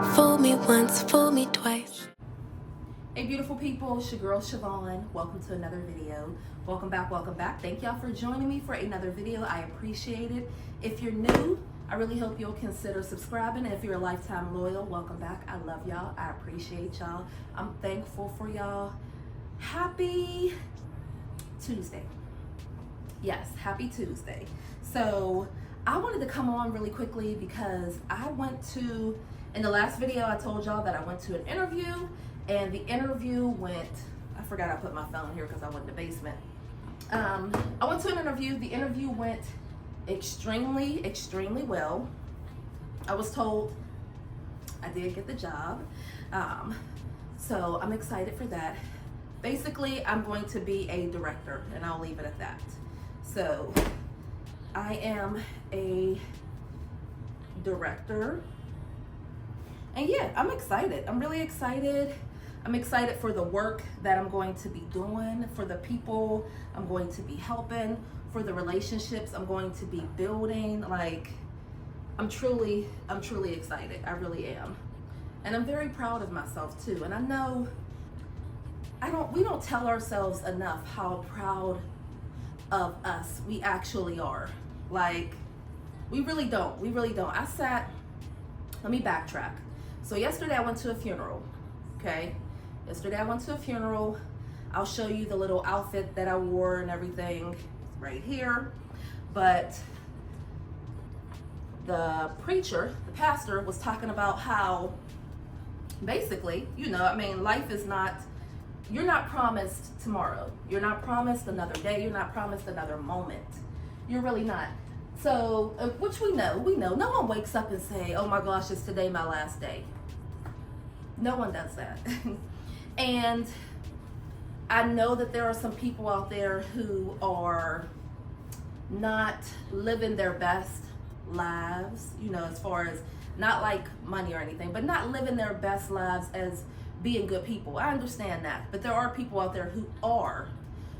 Fool me once, fool me twice. Hey beautiful people, it's your girl SHYVONNE. Welcome to another video. Welcome back, welcome back. Thank y'all for joining me for another video. I appreciate it. If you're new, I really hope you'll consider subscribing. And if you're a lifetime loyal, welcome back. I love y'all. I appreciate y'all. I'm thankful for y'all. Happy Tuesday. Yes, happy Tuesday. So I wanted to come on really quickly because I went to, in the last video I told y'all that I went to an interview, and the interview went, I forgot I put my phone here because I went in the basement. I went to an interview. The interview went extremely well. I was told I did get the job. So I'm excited for that. Basically, I'm going to be a director, and I'll leave it at that. So I am a director. And yeah, I'm excited. I'm really excited. I'm excited for the work that I'm going to be doing, for the people I'm going to be helping, for the relationships I'm going to be building. Like, I'm truly excited. I really am. And I'm very proud of myself too. And I know we don't tell ourselves enough how proud of us we actually are. Like, we really don't. Let me backtrack. So yesterday I went to a funeral, okay? Yesterday I went to a funeral. I'll show you the little outfit that I wore and everything right here. But the preacher, the pastor, was talking about how basically, life is not, you're not promised tomorrow. You're not promised another day. You're not promised another moment. You're really not. So, which we know, no one wakes up and say, oh my gosh, is today my last day? No one does that. And I know that there are some people out there who are not living their best lives, as far as not like money or anything, but not living their best lives as being good people. I understand that. But there are people out there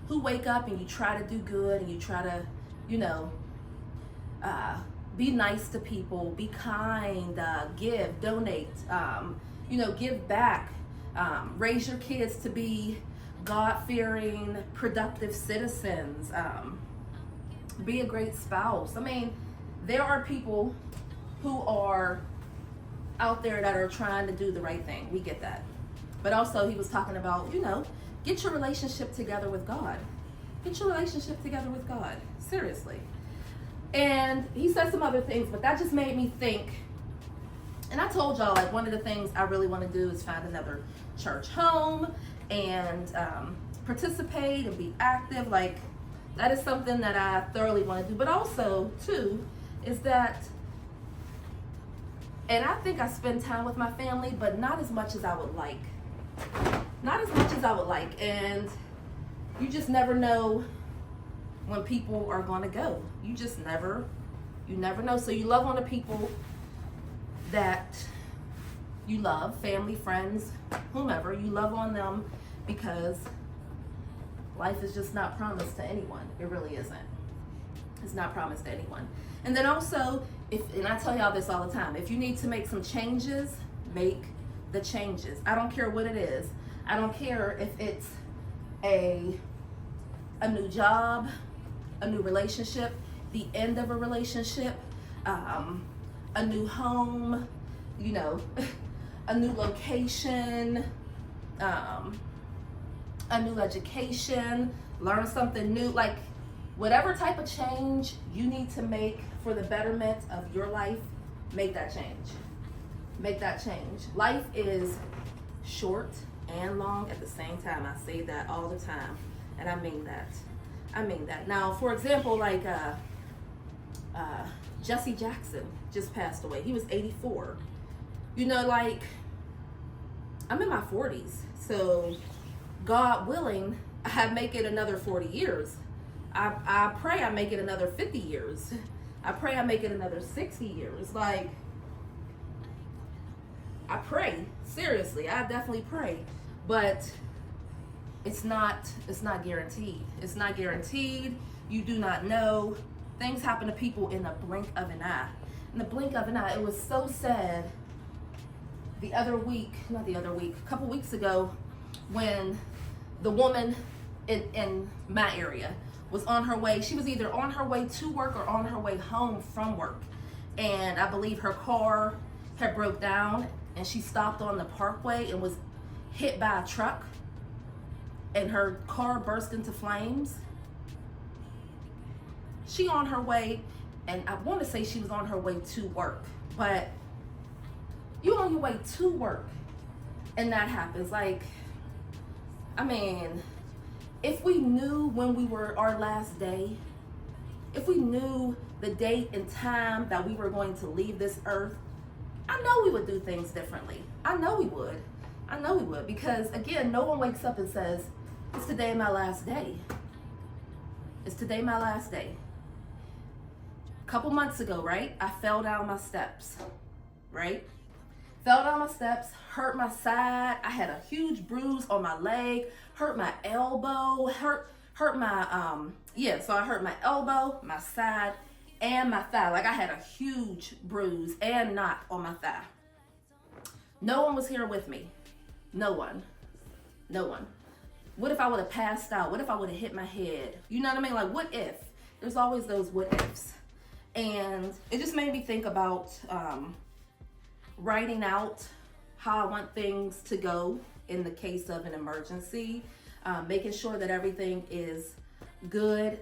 who wake up and you try to do good and you try to, be nice to people, be kind, give, donate, give back, raise your kids to be God-fearing, productive citizens, be a great spouse. There are people who are out there that are trying to do the right thing. We get that. But also he was talking about, get your relationship together with God. Get your relationship together with God. Seriously. And he said some other things, but that just made me think. And I told y'all, like, one of the things I really want to do is find another church home and participate and be active. Like, that is something that I thoroughly want to do. But also, too, is that, and I think I spend time with my family, but not as much as I would like. Not as much as I would like. And you just never know when people are going to go. You never know. So you love on the people that you love, family, friends, whomever. You love on them because life is just not promised to anyone. It really isn't. It's not promised to anyone. And then also, and I tell y'all this all the time, if you need to make some changes, make the changes. I don't care what it is. I don't care if it's a new job, a new relationship, the end of a relationship, a new home, a new location, a new education, learn something new, like whatever type of change you need to make for the betterment of your life, make that change. Make that change. Life is short and long at the same time. I say that all the time, and I mean that. Now, for example, like Jesse Jackson just passed away. He was 84. Like, I'm in my 40s, so God willing, I make it another 40 years. I pray I make it another 50 years. I pray I make it another 60 years. Like, I pray, seriously, I definitely pray, but it's not guaranteed. It's not guaranteed. You do not know. Things happen to people in the blink of an eye. In the blink of an eye. It was so sad the other week, not the other week, a couple weeks ago, when the woman in my area was on her way. She was either on her way to work or on her way home from work. And I believe her car had broke down and she stopped on the parkway and was hit by a truck and her car burst into flames. She on her way, and I want to say she was on her way to work, but you on your way to work and that happens. Like, I mean, if we knew when we were our last day, if we knew the date and time that we were going to leave this earth, I know we would do things differently. I know we would. I know we would, because again, no one wakes up and says, it's today my last day. It's today my last day. A couple months ago, right? I fell down my steps, right? Fell down my steps, hurt my side. I had a huge bruise on my leg, hurt my elbow, hurt my, so I hurt my elbow, my side, and my thigh. Like, I had a huge bruise and knot on my thigh. No one was here with me. No one. No one. What if I would have passed out? What if I would have hit my head? You know what I mean? Like, what if? There's always those what ifs. And it just made me think about writing out how I want things to go in the case of an emergency, making sure that everything is good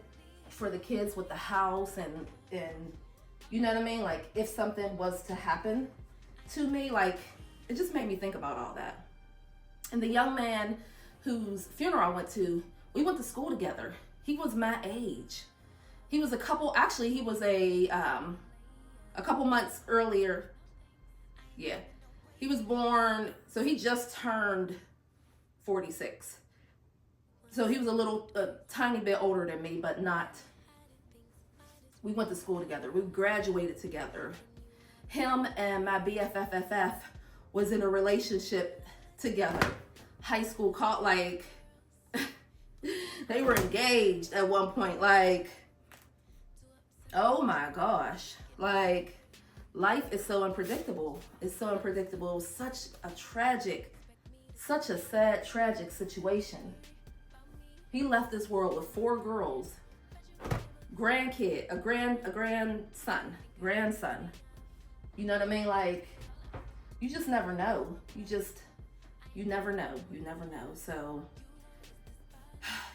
for the kids with the house, and you know what I mean? Like, if something was to happen to me, like, it just made me think about all that. And the young man whose funeral I went to, we went to school together. He was my age. He was a couple months earlier. Yeah. He was born, so he just turned 46. So he was a tiny bit older than me, but not. We went to school together. We graduated together. Him and my BFFFF was in a relationship together. High school, like, they were engaged at one point. Like, oh my gosh. Like, life is so unpredictable. It's so unpredictable. It was such a sad, tragic situation. He left this world with 4 girls, grandson. You know what I mean? Like, you just never know. You never know. So,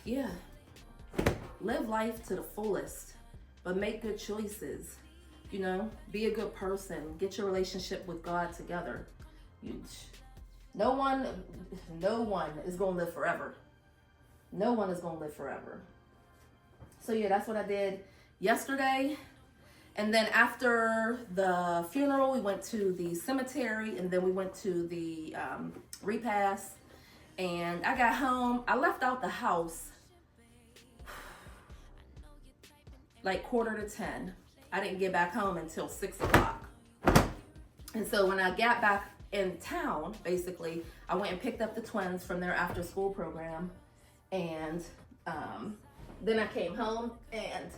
yeah, live life to the fullest, but make good choices. You know, be a good person. Get your relationship with God together. No one is going to live forever. No one is going to live forever. So yeah, that's what I did yesterday. And then after the funeral, we went to the cemetery, and then we went to the repast. And I got home. I left out the house like 9:45. I didn't get back home until 6 o'clock. And so when I got back in town, basically, I went and picked up the twins from their after school program. And then I came home and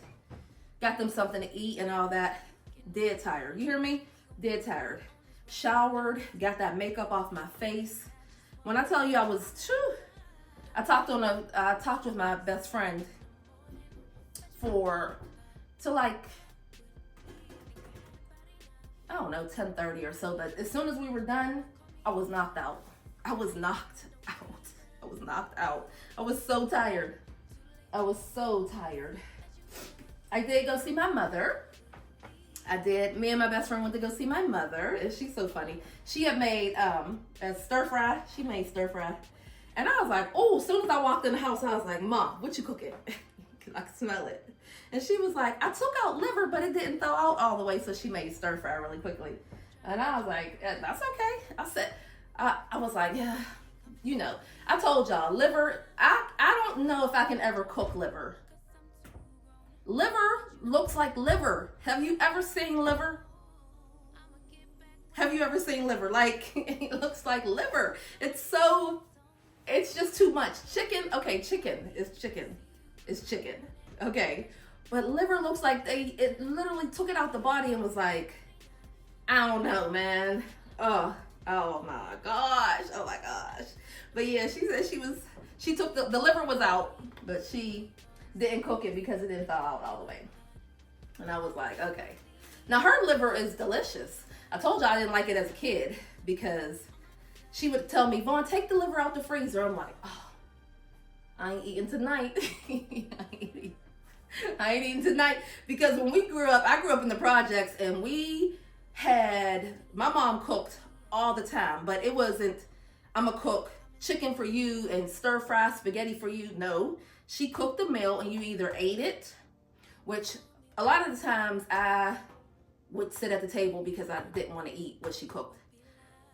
got them something to eat and all that. Dead tired. You hear me? Dead tired. Showered, got that makeup off my face. When I tell you I talked with my best friend till like, I don't know, 10:30 or so. But as soon as we were done, I was knocked out. I was so tired. I did go see my mother. Me and my best friend went to go see my mother, and she's so funny. She had made a stir fry. She made stir fry. And I was like, oh, as soon as I walked in the house, I was like, Mom, what you cooking? Because I could smell it. And she was like, I took out liver, but it didn't thaw out all the way, so she made stir fry really quickly. And I was like, that's okay. I said, I was like, yeah, you know, I told y'all, liver, I don't know if I can ever cook liver. Liver looks like liver. Have you ever seen liver? Like, it looks like liver. It's just too much. Chicken, okay, chicken is chicken. It's chicken, okay. But liver looks like it literally took it out the body and was like, I don't know, man. Oh, Oh my gosh. Oh my gosh. But yeah, she said she took the liver was out, but she didn't cook it because it didn't thaw out all the way. And I was like, okay. Now her liver is delicious. I told you I didn't like it as a kid because she would tell me, Vaughn, take the liver out the freezer. I'm like, oh, I ain't eating tonight. I ain't eating tonight. Because when we grew up, I grew up in the projects and my mom cooked all the time, but it wasn't, I'm gonna cook chicken for you and stir fry spaghetti for you. No, she cooked the meal and you either ate it, which a lot of the times I would sit at the table because I didn't want to eat what she cooked.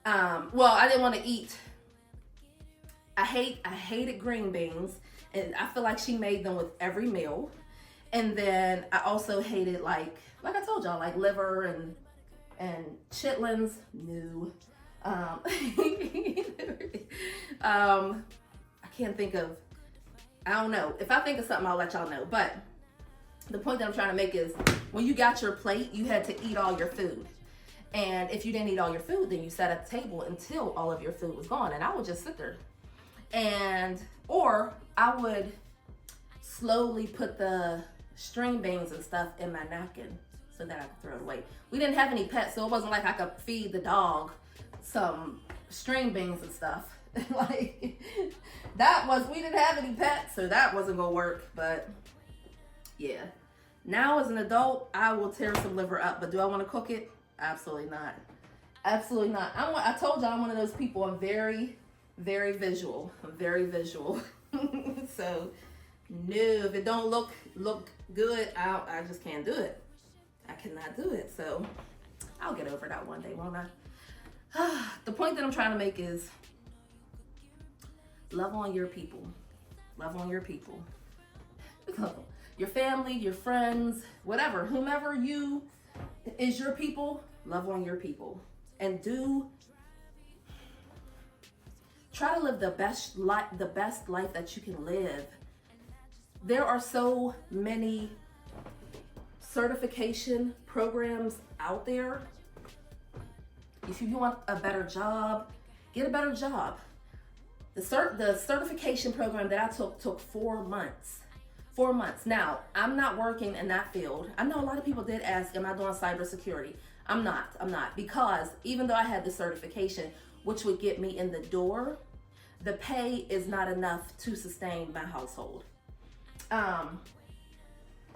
Well, I didn't want to eat. I hated green beans, and I feel like she made them with every meal. And then I also hated like I told y'all, like liver and chitlins. No. I can't think of, I don't know. If I think of something, I'll let y'all know. But the point that I'm trying to make is when you got your plate, you had to eat all your food. And if you didn't eat all your food, then you sat at the table until all of your food was gone. And I would just sit there. Or I would slowly put the string beans and stuff in my napkin so that I could throw it away. We didn't have any pets, so it wasn't like I could feed the dog some string beans and stuff. Like we didn't have any pets, so that wasn't gonna work. But yeah, now as an adult, I will tear some liver up. But do I want to cook it? Absolutely not. Absolutely not. I told you I'm one of those people. I'm very, very visual. I'm very visual. So no, if it don't look good, I just can't do it. I cannot do it. So I'll get over that one day, won't I? The point that I'm trying to make is love on your people. Love on your people. Your family, your friends, whatever, whomever is your people, love on your people. And try to live the best life that you can live. There are so many certification programs out there. If you want a better job, get a better job. The certification program that I took 4 months. 4 months. Now, I'm not working in that field. I know a lot of people did ask, am I doing cybersecurity? I'm not. Because even though I had the certification, which would get me in the door, the pay is not enough to sustain my household.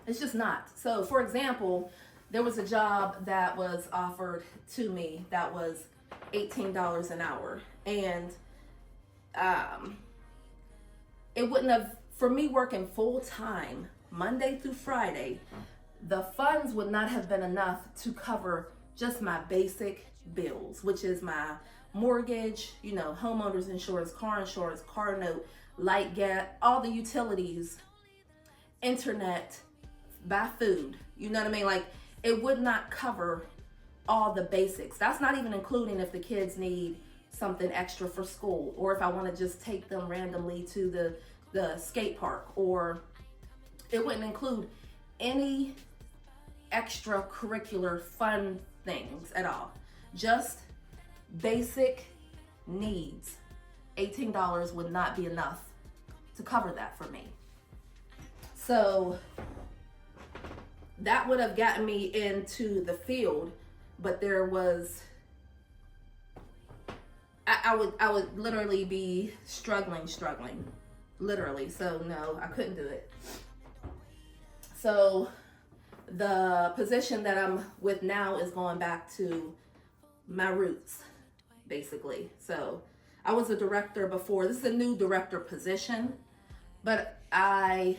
It's just not. So, for example, there was a job that was offered to me that was $18 an hour. And it wouldn't have, for me working full time, Monday through Friday, the funds would not have been enough to cover just my basic bills, which is my mortgage, homeowner's insurance, car note, light, gas, all the utilities, internet, buy food. You know what I mean? Like, it would not cover all the basics. That's not even including if the kids need something extra for school, or if I want to just take them randomly to the skate park, or it wouldn't include any extracurricular fun things at all. Just basic needs. $18 would not be enough to cover that for me. So that would have gotten me into the field, but there was, I would literally be struggling, literally. So no, I couldn't do it. So the position that I'm with now is going back to my roots, basically. So I was a director before. This is a new director position, but a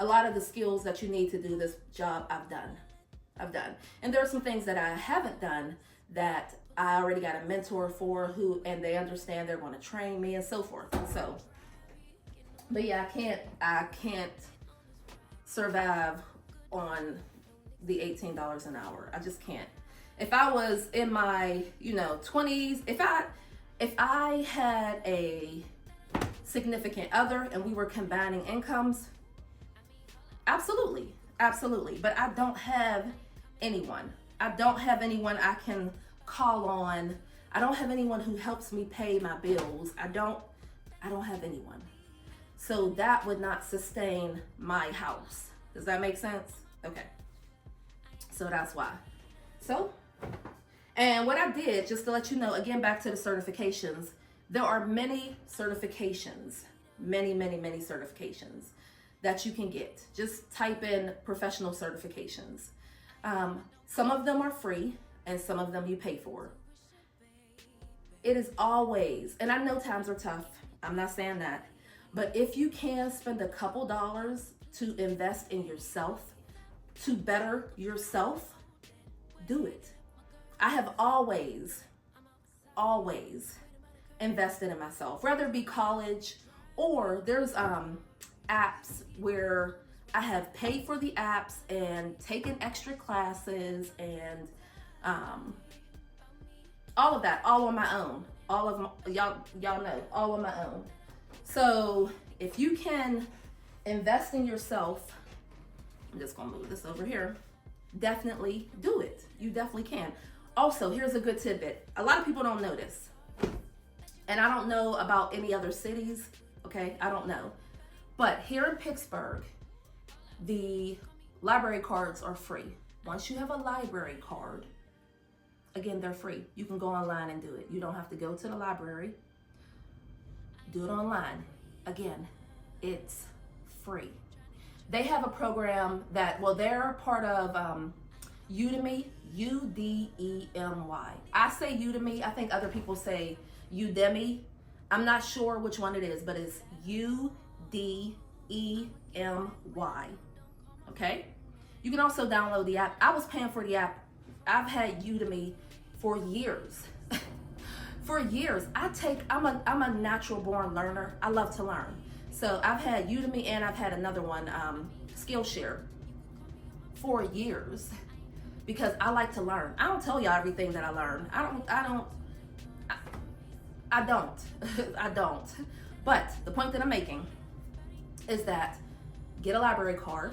lot of the skills that you need to do this job, I've done. And there are some things that I haven't done that I already got a mentor for and they understand they're going to train me and so forth. So, but yeah, I can't survive on the $18 an hour. I just can't. If I was in my, 20s, if I had a significant other and we were combining incomes, absolutely. But I don't have anyone. I can call on. I don't have anyone who helps me pay my bills. I don't have anyone. So that would not sustain my house. Does that make sense? Okay. So that's why. So, and what I did, just to let you know, again, back to the certifications, there are many certifications, many certifications that you can get. Just type in professional certifications. Some of them are free and some of them you pay for. It is always, and I know times are tough, I'm not saying that, but if you can spend a couple dollars to invest in yourself, to better yourself, do it. I have always invested in myself, whether it be college or there's apps where I have paid for the apps and taken extra classes and all of that, all on my own. Y'all know, all on my own. So if you can invest in yourself, I'm just gonna move this over here, definitely do it. You definitely can. Also, here's a good tidbit. A lot of people don't know this. And I don't know about any other cities, okay? I don't know. But here in Pittsburgh, the library cards are free. Once you have a library card, again, they're free. You can go online and do it. You don't have to go to the library. Do it online. Again, it's free. They have a program that, well, they're part of Udemy, U-D-E-M-Y. I say Udemy. I think other people say Udemy. I'm not sure which one it is, but it's U-D-E-M-Y. Okay? You can also download the app. I was paying for the app. I've had Udemy for years. For years. I'm a natural born learner. I love to learn. So I've had Udemy and I've had another one, Skillshare, for years because I like to learn. I don't tell y'all everything that I learn. I don't. But the point that I'm making is that get a library card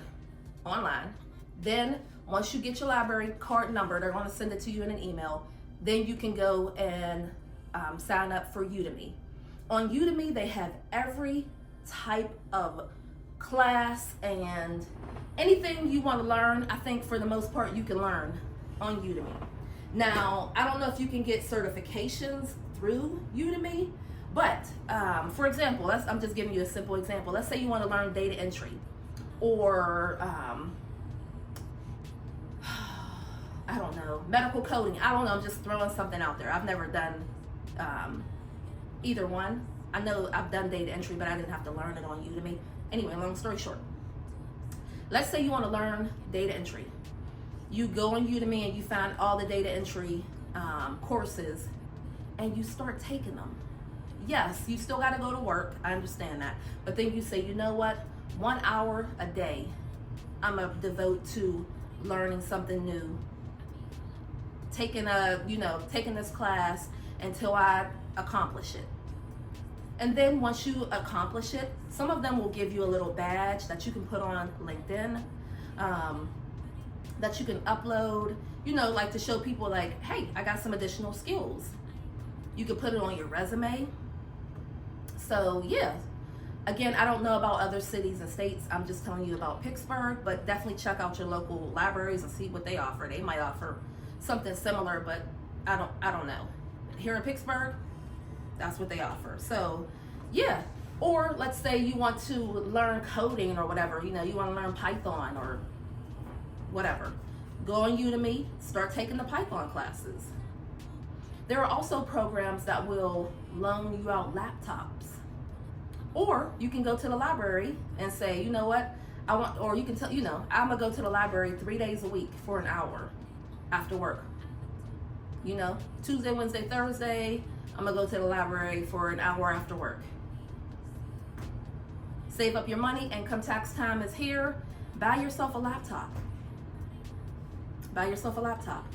online. Then once you get your library card number, they're going to send it to you in an email. Then you can go and sign up for Udemy. On Udemy, they have every type of class and anything you want to learn. I think for the most part you can learn on Udemy. Now, I don't know if you can get certifications through Udemy, but for example, I'm just giving you a simple example. Let's say you want to learn data entry or I don't know, medical coding. I don't know, I'm just throwing something out there. I've never done either one. I know I've done data entry, but I didn't have to learn it on Udemy. Anyway, long story short, let's say you want to learn data entry. You go on Udemy and you find all the data entry courses and you start taking them. Yes, you still got to go to work. I understand that. But then you say, you know what? 1 hour a day, I'm going to devote to learning something new. Taking this class until I accomplish it. And then once you accomplish it, some of them will give you a little badge that you can put on LinkedIn, that you can upload, like to show people like, hey, I got some additional skills. You can put it on your resume. So yeah, again, I don't know about other cities and states. I'm just telling you about Pittsburgh, but definitely check out your local libraries and see what they offer. They might offer something similar, but I don't know. Here in Pittsburgh, that's what they offer. So yeah, or let's say you want to learn coding or whatever, you want to learn Python or whatever. Go on Udemy, start taking the Python classes. There are also programs that will loan you out laptops. Or you can go to the library and say, you know what, or you can tell, I'm gonna go to the library 3 days a week for an hour after work. Tuesday, Wednesday, Thursday, I'm gonna go to the library for an hour after work. Save up your money, income tax time is here. Buy yourself a laptop. Buy yourself a laptop.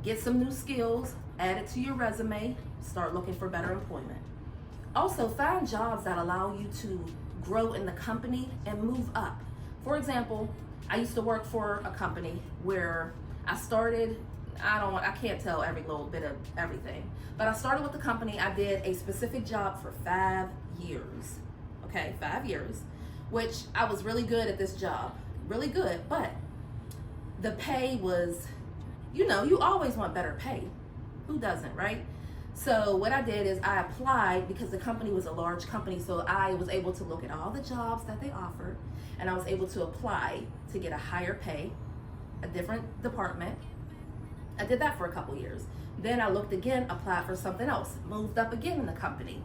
Get some new skills, add it to your resume, start looking for better employment. Also, find jobs that allow you to grow in the company and move up. For example, I used to work for a company where I started I can't tell every little bit of everything. But I started with the company. I did a specific job for 5 years. Okay, 5 years, which I was really good at this job, really good. But the pay was, you know, you always want better pay. Who doesn't, right? So what I did is I applied because the company was a large company. So I was able to look at all the jobs that they offered, and I was able to apply to get a higher pay, a different department. I did that for a couple years. Then I looked again, applied for something else, moved up again in the company,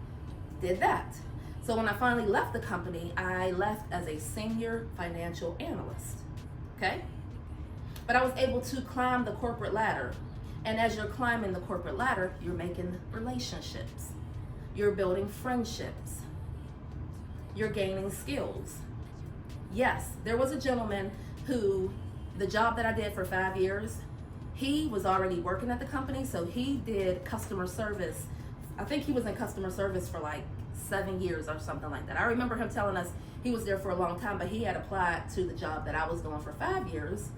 did that. So when I finally left the company, I left as a senior financial analyst, okay? But I was able to climb the corporate ladder. And as you're climbing the corporate ladder, you're making relationships. You're building friendships. You're gaining skills. Yes, there was a gentleman who, the job that I did for 5 years, he was already working at the company, so he did customer service. I think he was in customer service for like 7 years or something like that. I remember him telling us he was there for a long time, but he had applied to the job that I was doing for 5 years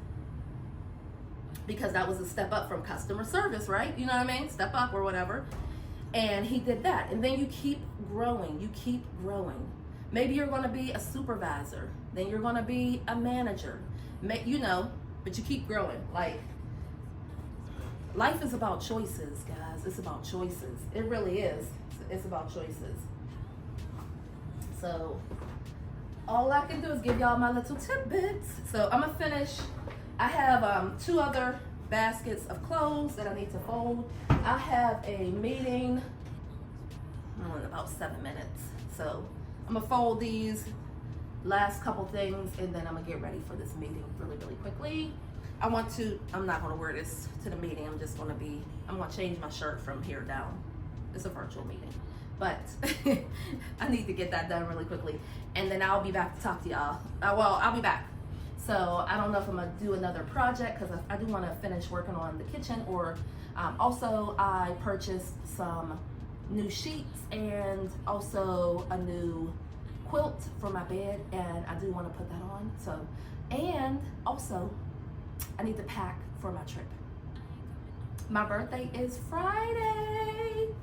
because that was a step up from customer service, right? You know what I mean? Step up or whatever. And he did that. And then you keep growing. You keep growing. Maybe you're going to be a supervisor. Then you're going to be a manager. You know, but you keep growing. Like, life is about choices, guys. It's about choices. It really is. It's about choices. So all I can do is give y'all my little tidbits. So I'm gonna finish. I have 2 other baskets of clothes that I need to fold. I have a meeting in about 7 minutes. So I'm gonna fold these last couple things, and then I'm gonna get ready for this meeting really quickly. I'm not gonna wear this to the meeting. I'm gonna change my shirt from here down. It's a virtual meeting, but I need to get that done really quickly. And then I'll be back to talk to y'all. Well, I'll be back. So I don't know if I'm gonna do another project because I do wanna finish working on the kitchen, or also I purchased some new sheets and also a new quilt for my bed, and I do wanna put that on. So, and also, I need to pack for my trip. My birthday is Friday.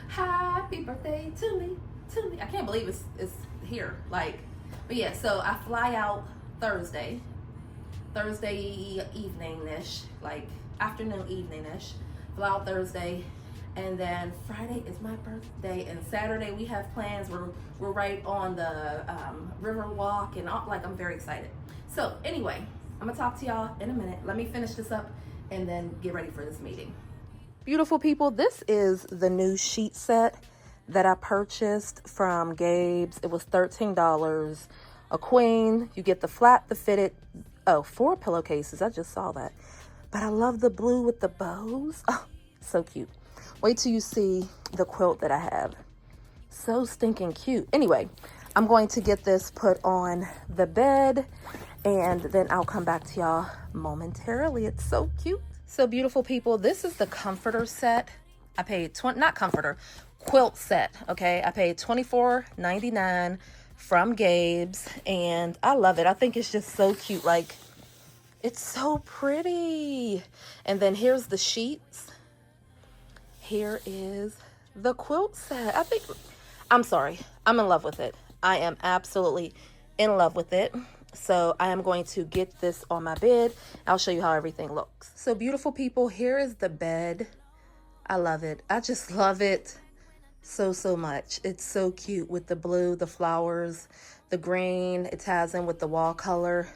Happy birthday to me. I can't believe it's here. Like, but yeah, so I fly out Thursday evening-ish, like afternoon evening-ish. Fly out Thursday, and then Friday is my birthday, and Saturday we have plans. We're right on the river walk, and all, like, I'm very excited. So anyway, I'm gonna talk to y'all in a minute. Let me finish this up and then get ready for this meeting. Beautiful people, this is the new sheet set that I purchased from Gabe's. It was $13. A queen, you get the flat, the fitted, 4 pillowcases. I just saw that. But I love the blue with the bows. Oh, so cute. Wait till you see the quilt that I have. So stinking cute. Anyway, I'm going to get this put on the bed, and then I'll come back to y'all momentarily. It's so cute. So beautiful people, this is the comforter set. I paid quilt set, okay? I paid $24.99 from Gabe's, and I love it. I think it's just so cute. Like, it's so pretty. And then here's the sheets. Here is the quilt set. I'm in love with it. I am absolutely in love with it. So I am going to get this on my bed. I'll show you how everything looks. So beautiful people, here is the bed. I love it. I just love it so much. It's so cute with the blue, the flowers, the green. It ties in with the wall color.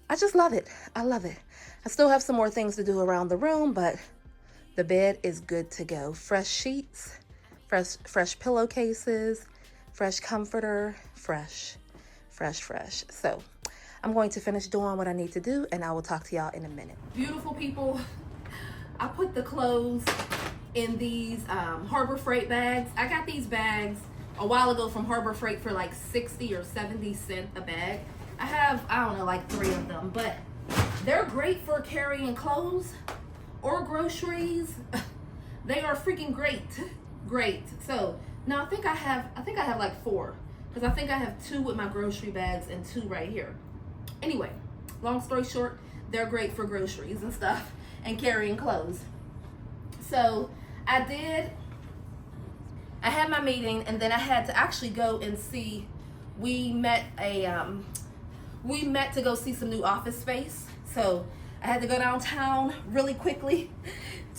I just love it. I love it. I still have some more things to do around the room, but the bed is good to go. Fresh sheets, fresh pillowcases, fresh comforter, fresh. So I'm going to finish doing what I need to do, and I will talk to y'all in a minute. Beautiful people, I put the clothes in these Harbor Freight bags. I got these bags a while ago from Harbor Freight for like 60 or 70 cents a bag. I have, I don't know, like 3 of them, but they're great for carrying clothes or groceries. They are freaking great. So now I think I have like 4, because I think I have 2 with my grocery bags and 2 right here. Anyway, long story short, they're great for groceries and stuff. and carrying clothes. So I had my meeting, and then I had to actually go and see, we met to go see some new office space. So I had to go downtown really quickly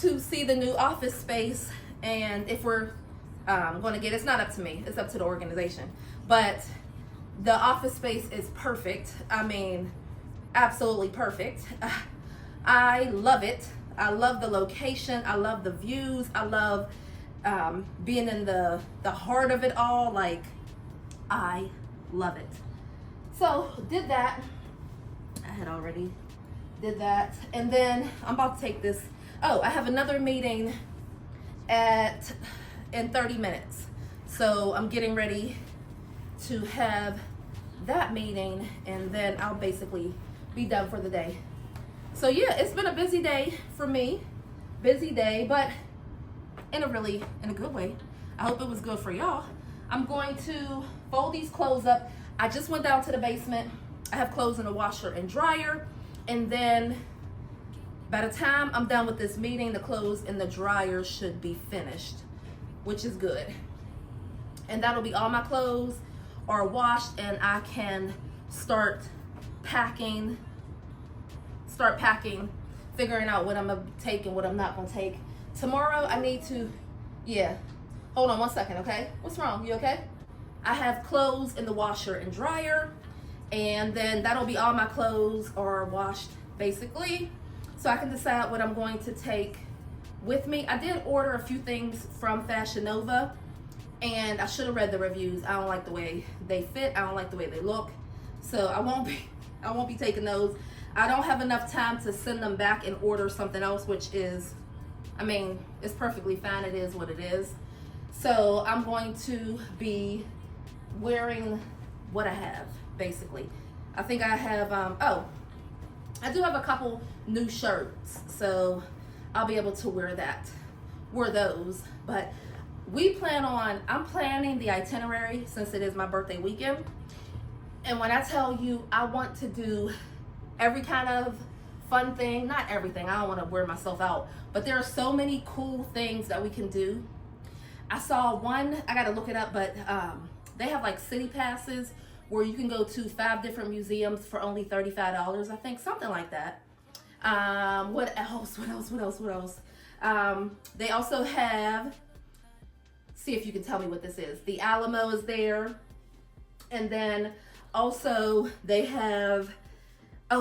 to see the new office space. And if we're going to get, it's not up to me, it's up to the organization, but the office space is perfect. I mean, absolutely perfect. I love it. I love the location. I love the views. I love being in the heart of it all. Like, I love it. So did that. I had already did that, and then I'm about to take this. Oh, I have another meeting in 30 minutes. So I'm getting ready to have that meeting, and then I'll basically be done for the day. So yeah, it's been a busy day for me. Busy day, but in a good way. I hope it was good for y'all. I'm going to fold these clothes up. I just went down to the basement. I have clothes in the washer and dryer, and then by the time I'm done with this meeting, the clothes in the dryer should be finished, which is good. And that'll be all my clothes are washed, and I can start packing, figuring out what I'm gonna take and what I'm not gonna take. Tomorrow I need to, yeah, hold on one second, okay? What's wrong, you okay? I have clothes in the washer and dryer, and then that'll be all my clothes are washed basically, so I can decide what I'm going to take with me. I did order a few things from Fashion Nova, and I should have read the reviews. I don't like the way they fit. I don't like the way they look, so I won't be taking those. I don't have enough time to send them back and order something else, which is, I mean, it's perfectly fine. It is what it is. So I'm going to be wearing what I have, basically. I think I have, oh, I do have a couple new shirts, so I'll be able to wear those. But I'm planning the itinerary since it is my birthday weekend. And when I tell you I want to do every kind of fun thing, not everything, I don't want to wear myself out, but there are so many cool things that we can do. I saw one, I got to look it up, but they have like city passes where you can go to 5 different museums for only $35, I think, something like that. What else? They also have, see if you can tell me what this is. The Alamo is there. And then also they have,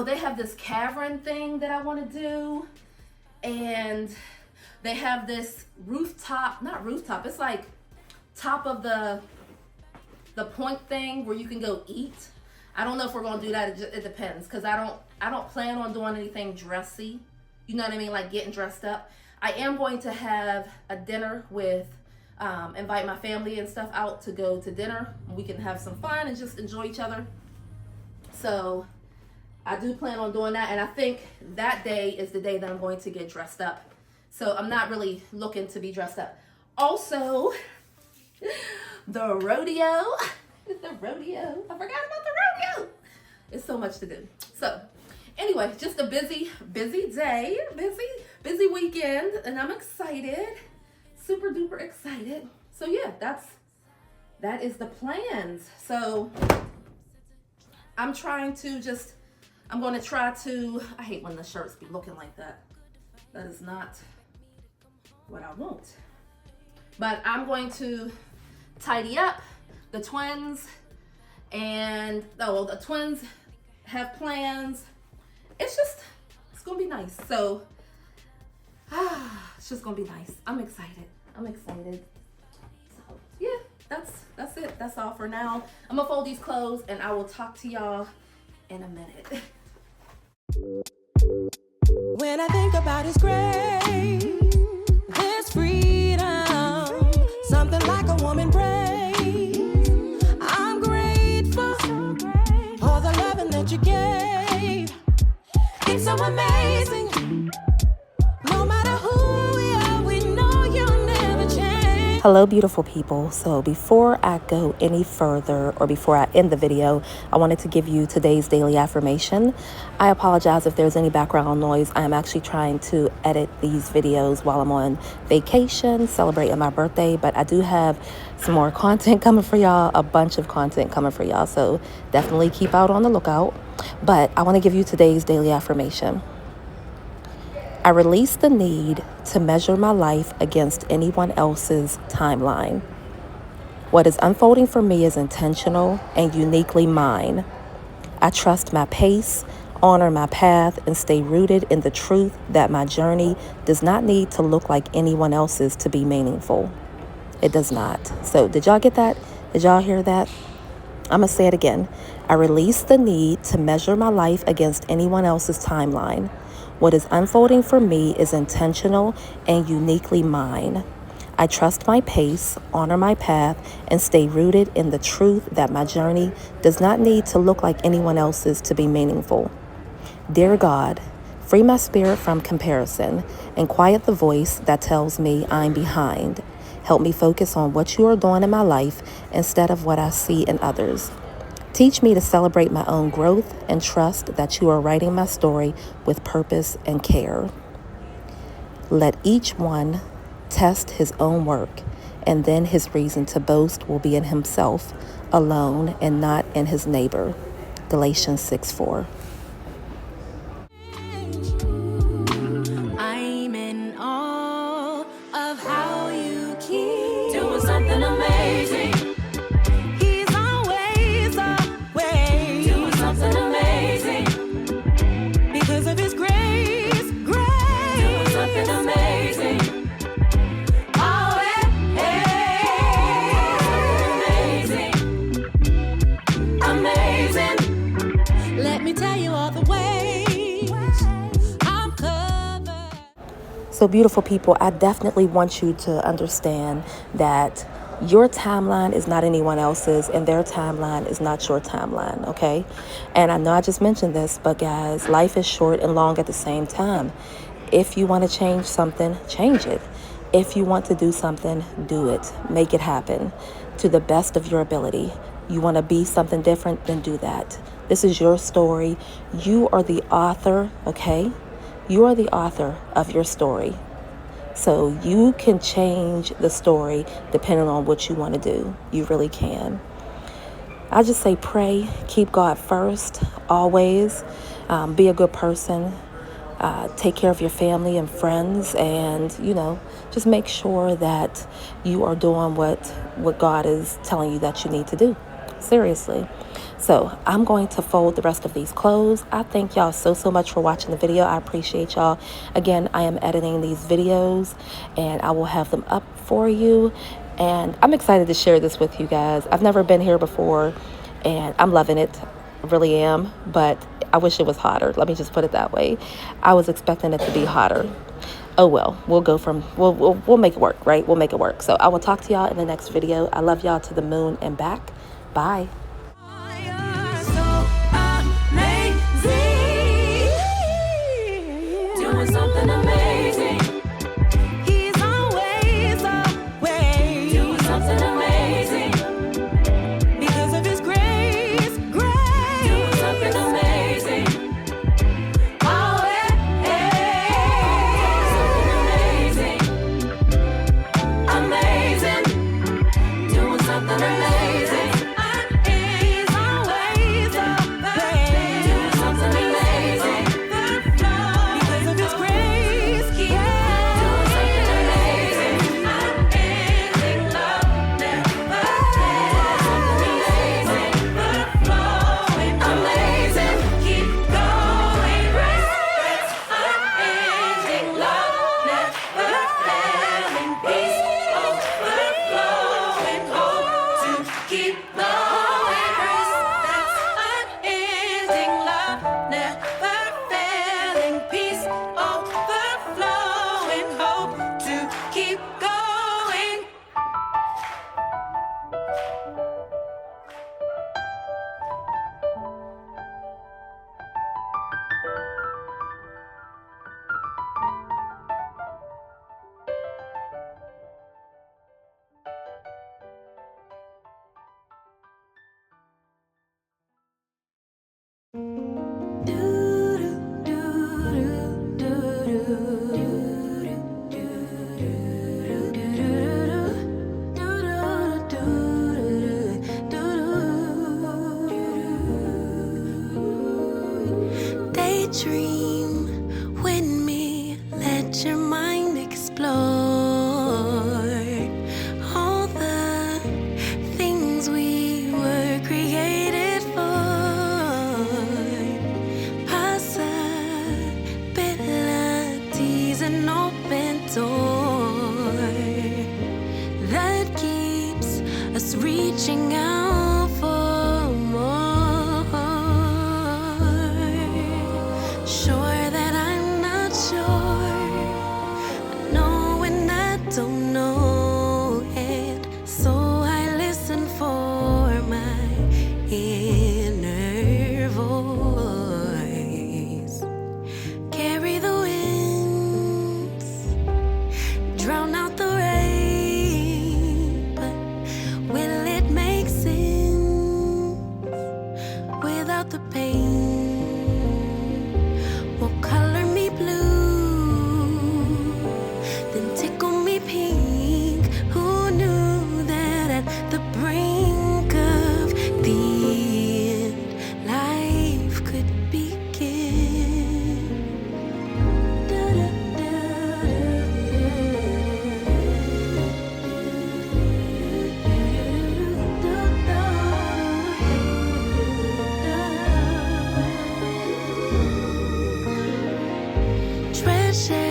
they have this cavern thing that I want to do. And they have this it's like top of the point thing where you can go eat. I don't know if we're going to do that. It depends, because I don't plan on doing anything dressy. You know what I mean? Like getting dressed up. I am going to have a dinner with, invite my family and stuff out to go to dinner. We can have some fun and just enjoy each other. So I do plan on doing that. And I think that day is the day that I'm going to get dressed up. So I'm not really looking to be dressed up. Also, the rodeo. I forgot about the rodeo. It's so much to do. So anyway, just a busy day, busy weekend, and I'm excited, super duper excited. So yeah, that is the plans. So I'm going to try to, I hate when the shirts be looking like that. That is not what I want. But I'm going to tidy up the twins, and the twins have plans. It's gonna be nice. So it's just gonna be nice. I'm excited. So yeah, that's it. That's all for now. I'm gonna fold these clothes, and I will talk to y'all in a minute. When I think about His grace, His freedom, something like a woman prays. I'm grateful for the loving that you gave. It's so amazing. No matter who we are, we know you'll never change. Hello, beautiful people. So before I go any further, or before I end the video, I wanted to give you today's daily affirmation. I apologize if there's any background noise. I am actually trying to edit these videos while I'm on vacation, celebrating my birthday, but I do have some more content coming for y'all, a bunch of content coming for y'all. So definitely keep out on the lookout. But I want to give you today's daily affirmation. I release the need to measure my life against anyone else's timeline. What is unfolding for me is intentional and uniquely mine. I trust my pace, honor my path, and stay rooted in the truth that my journey does not need to look like anyone else's to be meaningful. It does not. So did y'all get that? Did y'all hear that? I'm going to say it again. I release the need to measure my life against anyone else's timeline. What is unfolding for me is intentional and uniquely mine. I trust my pace, honor my path, and stay rooted in the truth that my journey does not need to look like anyone else's to be meaningful. Dear God, free my spirit from comparison and quiet the voice that tells me I'm behind. Help me focus on what you are doing in my life instead of what I see in others. Teach me to celebrate my own growth and trust that you are writing my story with purpose and care. Let each one test his own work, and then his reason to boast will be in himself alone and not in his neighbor. Galatians 6:4. I'm in awe of how you keep doing something amazing. He's always away doing something amazing. Because of his grace, doing something amazing. Oh, amazing, amazing. Let me tell you all the ways I'm covered. So beautiful people, I definitely want you to understand that your timeline is not anyone else's and their timeline is not your timeline, okay? And I know I just mentioned this, but guys, life is short and long at the same time. If you want to change something, change it. If you want to do something, do it. Make it happen to the best of your ability. You want to be something different, then do that. This is your story. You are the author, okay? You are the author of your story. So you can change the story depending on what you want to do. You really can. I just say pray, keep God first, always. Be a good person. Take care of your family and friends, and, you know, just make sure that you are doing what God is telling you that you need to do. Seriously. So I'm going to fold the rest of these clothes. I thank y'all so much for watching the video. I appreciate y'all. Again, I am editing these videos and I will have them up for you. And I'm excited to share this with you guys. I've never been here before and I'm loving it. I really am. But I wish it was hotter. Let me just put it that way. I was expecting it to be hotter. Oh well, we'll make it work, right? We'll make it work. So I will talk to y'all in the next video. I love y'all to the moon and back. Bye. Doing something amazing. He's always away doing something amazing. Because of his grace, doing something amazing. Oh, something amazing, amazing. Doing something amazing. He's always away doing something amazing. Because of his grace, doing something amazing. Unending love never ends. Something amazing, amazing. Keep going, grace. Unending love never failing, peace overflowing, hope to dream with me. Let your mind explore all the things we were created for. Possibilities, an open door that keeps us reaching out for more. Sure that I'm not sure, I know and I don't know, and so I listen for my inner voice. Carry the winds, drown out the rain, but will it make sense without the pain? Will color me blue, then tickle me pink. Who knew that at the brink of the end, life could begin? Treasure